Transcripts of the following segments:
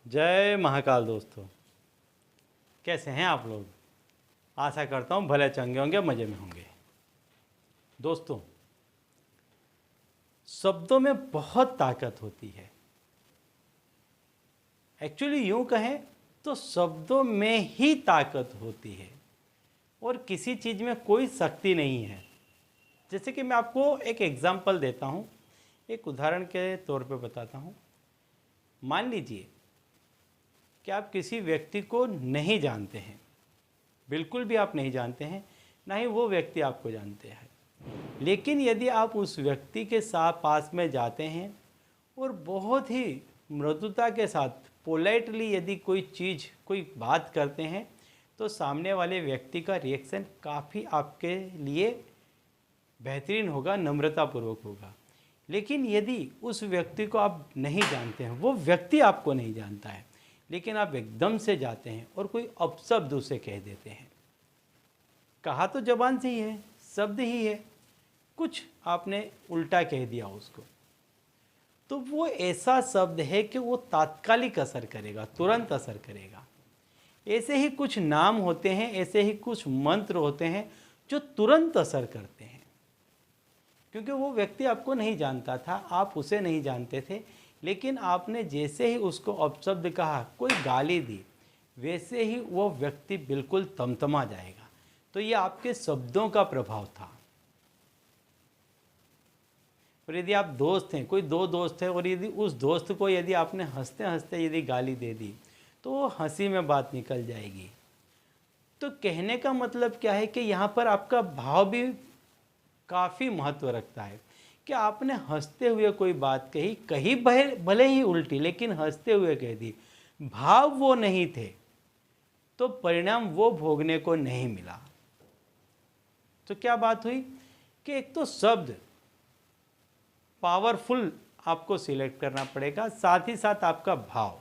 जय महाकाल दोस्तों, कैसे हैं आप लोग। आशा करता हूँ भले चंगे होंगे, मज़े में होंगे। दोस्तों, शब्दों में बहुत ताकत होती है। एक्चुअली यूँ कहें तो शब्दों में ही ताकत होती है और किसी चीज़ में कोई शक्ति नहीं है। जैसे कि मैं आपको एक एग्जाम्पल देता हूँ, एक उदाहरण के तौर पे बताता हूँ। मान लीजिए कि आप किसी व्यक्ति को नहीं जानते हैं, बिल्कुल भी आप नहीं जानते हैं, ना ही वो व्यक्ति आपको जानते हैं। लेकिन यदि आप उस व्यक्ति के साथ पास में जाते हैं और बहुत ही मृदुता के साथ पोलाइटली यदि कोई बात करते हैं तो सामने वाले व्यक्ति का रिएक्शन काफ़ी आपके लिए बेहतरीन होगा, नम्रतापूर्वक होगा। लेकिन यदि उस व्यक्ति को आप नहीं जानते हैं, वो व्यक्ति आपको नहीं जानता है, लेकिन आप एकदम से जाते हैं और कोई अपशब्द उसे कह देते हैं। कहा तो जबान से ही है, शब्द ही है, कुछ आपने उल्टा कह दिया उसको, तो वो ऐसा शब्द है कि वो तात्कालिक असर करेगा, तुरंत असर करेगा। ऐसे ही कुछ नाम होते हैं, ऐसे ही कुछ मंत्र होते हैं जो तुरंत असर करते हैं। क्योंकि वो व्यक्ति आपको नहीं जानता था, आप उसे नहीं जानते थे, लेकिन आपने जैसे ही उसको अपशब्द कहा, कोई गाली दी, वैसे ही वो व्यक्ति बिल्कुल तमतमा जाएगा। तो ये आपके शब्दों का प्रभाव था। और यदि आप दोस्त हैं, कोई दो दोस्त हैं, और यदि उस दोस्त को यदि आपने हंसते हंसते यदि गाली दे दी तो वो हंसी में बात निकल जाएगी। तो कहने का मतलब क्या है कि यहाँ पर आपका भाव भी काफ़ी महत्व रखता है कि आपने हंसते हुए कोई बात कही भले ही उल्टी, लेकिन हंसते हुए कह दी, भाव वो नहीं थे तो परिणाम वो भोगने को नहीं मिला। तो क्या बात हुई कि एक तो शब्द पावरफुल आपको सिलेक्ट करना पड़ेगा, साथ ही साथ आपका भाव।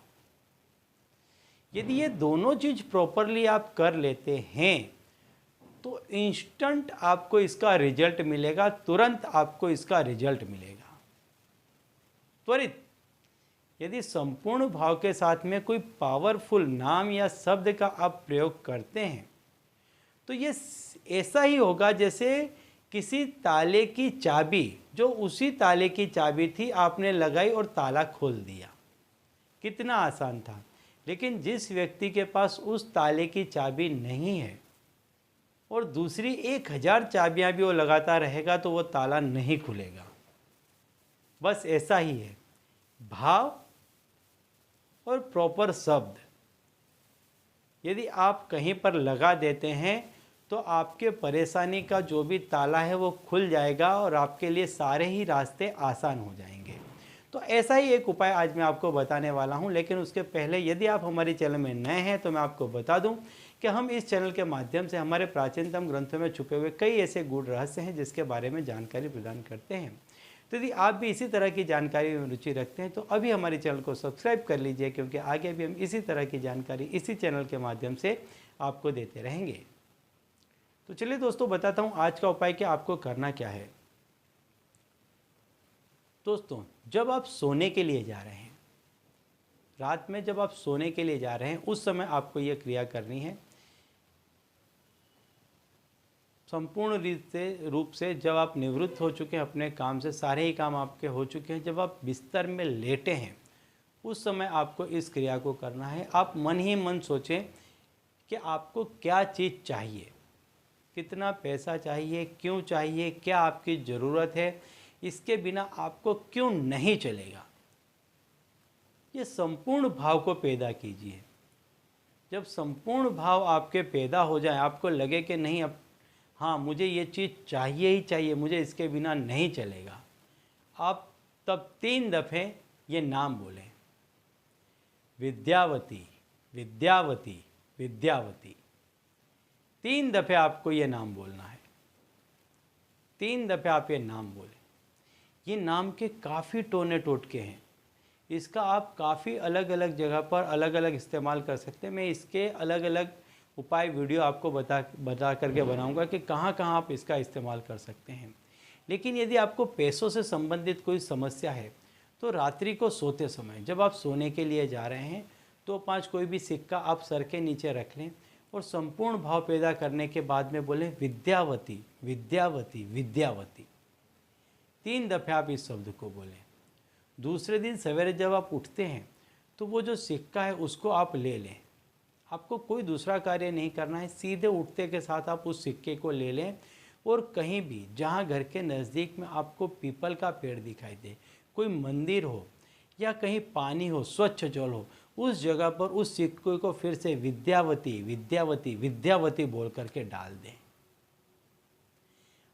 यदि ये दोनों चीज प्रॉपरली आप कर लेते हैं तो इंस्टेंट आपको इसका रिजल्ट मिलेगा, तुरंत आपको इसका रिजल्ट मिलेगा, त्वरित। यदि संपूर्ण भाव के साथ में कोई पावरफुल नाम या शब्द का आप प्रयोग करते हैं तो ये ऐसा ही होगा जैसे किसी ताले की चाबी, जो उसी ताले की चाबी थी, आपने लगाई और ताला खोल दिया। कितना आसान था। लेकिन जिस व्यक्ति के पास उस ताले की चाबी नहीं है और दूसरी 1000 चाबियां भी वो लगाता रहेगा तो वो ताला नहीं खुलेगा। बस ऐसा ही है भाव और प्रॉपर शब्द। यदि आप कहीं पर लगा देते हैं तो आपके परेशानी का जो भी ताला है वो खुल जाएगा और आपके लिए सारे ही रास्ते आसान हो जाएंगे। तो ऐसा ही एक उपाय आज मैं आपको बताने वाला हूं। लेकिन उसके पहले यदि आप हमारे चैनल में नए हैं तो मैं आपको बता दूं कि हम इस चैनल के माध्यम से हमारे प्राचीनतम ग्रंथों में छुपे हुए कई ऐसे गूढ़ रहस्य हैं जिसके बारे में जानकारी प्रदान करते हैं। तो यदि आप भी इसी तरह की जानकारी में रुचि रखते हैं तो अभी हमारे चैनल को सब्सक्राइब कर लीजिए, क्योंकि आगे भी हम इसी तरह की जानकारी इसी चैनल के माध्यम से आपको देते रहेंगे। तो चलिए दोस्तों, बताता हूँ आज का उपाय कि आपको करना क्या है। दोस्तों, जब आप सोने के लिए जा रहे हैं, रात में जब आप सोने के लिए जा रहे हैं, उस समय आपको यह क्रिया करनी है। संपूर्ण रूप से जब आप निवृत्त हो चुके हैं अपने काम से, सारे ही काम आपके हो चुके हैं, जब आप बिस्तर में लेटे हैं, उस समय आपको इस क्रिया को करना है। आप मन ही मन सोचें कि आपको क्या चीज़ चाहिए, कितना पैसा चाहिए, क्यों चाहिए, क्या आपकी ज़रूरत है, इसके बिना आपको क्यों नहीं चलेगा। ये संपूर्ण भाव को पैदा कीजिए। जब संपूर्ण भाव आपके पैदा हो जाए, आपको लगे कि नहीं, अब हाँ मुझे ये चीज़ चाहिए ही चाहिए, मुझे इसके बिना नहीं चलेगा, आप तब 3 दफ़े ये नाम बोलें, विद्यावती विद्यावती विद्यावती। 3 दफ़े आपको ये नाम बोलना है। 3 दफ़े आप ये नाम बोलें। ये नाम के काफ़ी टोने टोटके हैं, इसका आप काफ़ी अलग अलग जगह पर अलग अलग इस्तेमाल कर सकते हैं। मैं इसके अलग अलग उपाय वीडियो आपको बता करके बनाऊंगा कि कहाँ कहाँ आप इसका इस्तेमाल कर सकते हैं। लेकिन यदि आपको पैसों से संबंधित कोई समस्या है तो रात्रि को सोते समय जब आप सोने के लिए जा रहे हैं तो 5 कोई भी सिक्का आप सर के नीचे रख लें और संपूर्ण भाव पैदा करने के बाद में बोले विद्यावती विद्यावती विद्यावती। 3 दफ़े आप इस शब्द को बोलें। दूसरे दिन सवेरे जब आप उठते हैं तो वो जो सिक्का है उसको आप ले लें। आपको कोई दूसरा कार्य नहीं करना है, सीधे उठते के साथ आप उस सिक्के को ले लें और कहीं भी जहाँ घर के नज़दीक में आपको पीपल का पेड़ दिखाई दे, कोई मंदिर हो या कहीं पानी हो, स्वच्छ जल हो, उस जगह पर उस सिक्के को फिर से विद्यावती विद्यावती विद्यावती बोल करके डाल दें।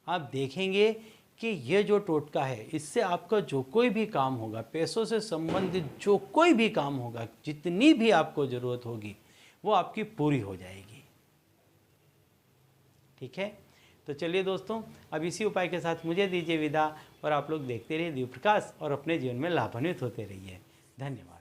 आप देखेंगे कि ये जो टोटका है इससे आपका जो कोई भी काम होगा, पैसों से संबंधित जो कोई भी काम होगा, जितनी भी आपको ज़रूरत होगी वो आपकी पूरी हो जाएगी। ठीक है, तो चलिए दोस्तों, अब इसी उपाय के साथ मुझे दीजिए विदा और आप लोग देखते रहिए दिव्य प्रकाश और अपने जीवन में लाभान्वित होते रहिए। धन्यवाद।